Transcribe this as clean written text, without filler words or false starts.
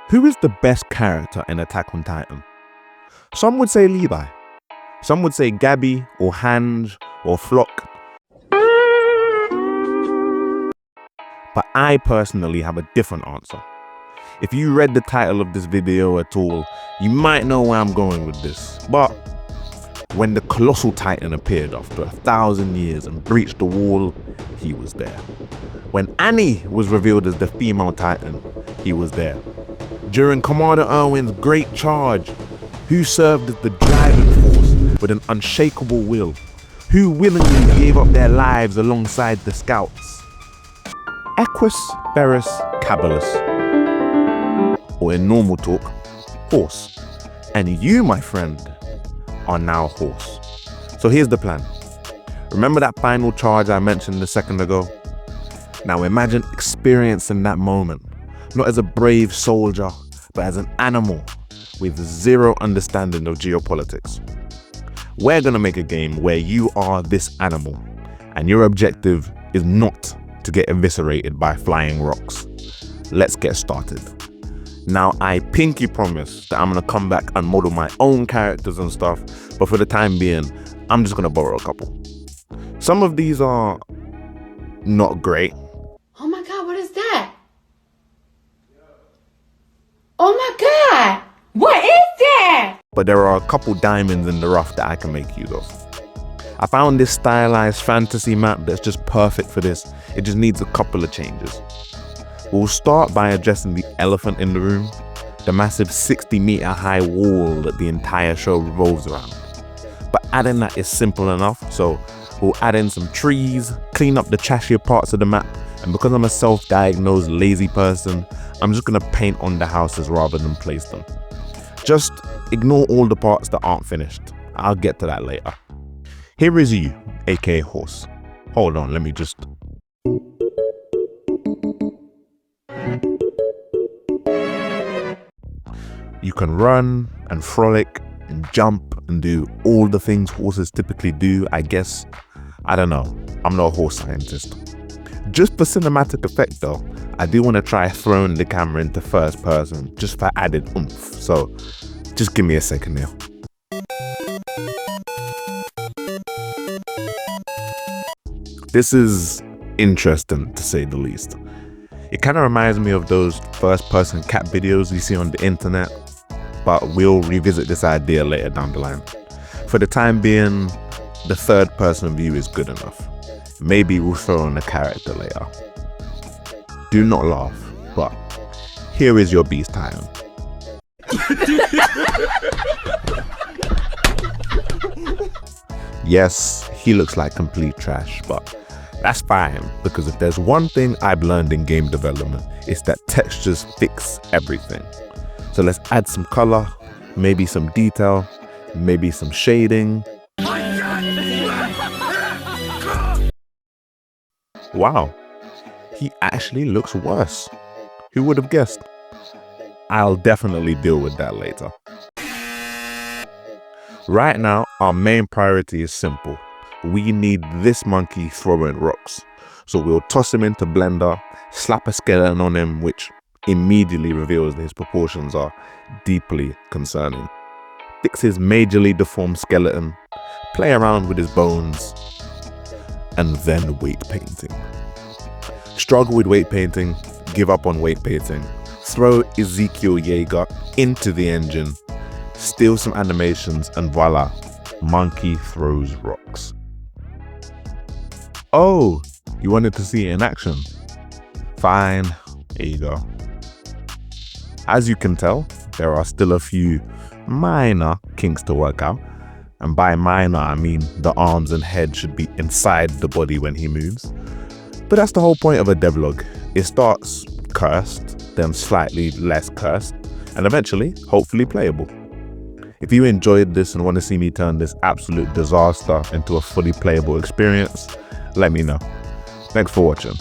Who is the best character in Attack on Titan? Some would say Levi. Some would say Gabby or Hange or Flock. But I personally have a different answer. If you read the title of this video at all, you might know where I'm going with this. But when the colossal Titan appeared after 1,000 years and breached the wall, he was there. When Annie was revealed as the female Titan, he was there. During Commander Erwin's great charge, who served as the driving force with an unshakable will? Who willingly gave up their lives alongside the scouts? Equus Ferus Caballus, or in normal talk, Horse. And you, my friend, are now Horse. So here's the plan. Remember that final charge I mentioned a second ago? Now imagine experiencing that moment, not as a brave soldier, but as an animal with zero understanding of geopolitics. We're gonna make a game where you are this animal, and your objective is not to get eviscerated by flying rocks. Let's get started. Now, I pinky promise that I'm gonna come back and model my own characters and stuff, but for the time being, I'm just gonna borrow a couple. Some of these are not great. Oh my God, what is that? Oh my God, what is that? But there are a couple diamonds in the rough that I can make use of. I found this stylized fantasy map that's just perfect for this. It just needs a couple of changes. We'll start by addressing the elephant in the room, the massive 60-meter high wall that the entire show revolves around. But adding that is simple enough, so we'll add in some trees, clean up the trashier parts of the map, and because I'm a self-diagnosed lazy person, I'm just gonna paint on the houses rather than place them. Just ignore all the parts that aren't finished. I'll get to that later. Here is you, aka Horse. Hold on, let me just... You can run and frolic and jump and do all the things horses typically do, I guess. I don't know, I'm not a horse scientist. Just for cinematic effect though, I do want to try throwing the camera into first person just for added oomph, so just give me a second here. This is interesting to say the least. It kind of reminds me of those first-person cat videos you see on the internet, but we'll revisit this idea later down the line. For the time being, the third-person view is good enough. Maybe we'll throw in a character later. Do not laugh, but here is your beast Titan. Yes, he looks like complete trash, but that's fine, because if there's one thing I've learned in game development, it's that textures fix everything. So let's add some color, maybe some detail, maybe some shading. Wow, he actually looks worse. Who would have guessed? I'll definitely deal with that later. Right now, our main priority is simple. We need this monkey throwing rocks. So we'll toss him into Blender, slap a skeleton on him, which immediately reveals that his proportions are deeply concerning. Fix his majorly deformed skeleton, play around with his bones, and then weight painting. Struggle with weight painting, give up on weight painting, throw Ezekiel Yeager into the engine, steal some animations, and voila, monkey throws rocks. Oh, you wanted to see it in action? Fine, here you go. As you can tell, there are still a few minor kinks to work out. And by minor, I mean the arms and head should be inside the body when he moves. But that's the whole point of a devlog. It starts cursed, then slightly less cursed, and eventually, hopefully playable. If you enjoyed this and want to see me turn this absolute disaster into a fully playable experience, let me know. Thanks for watching.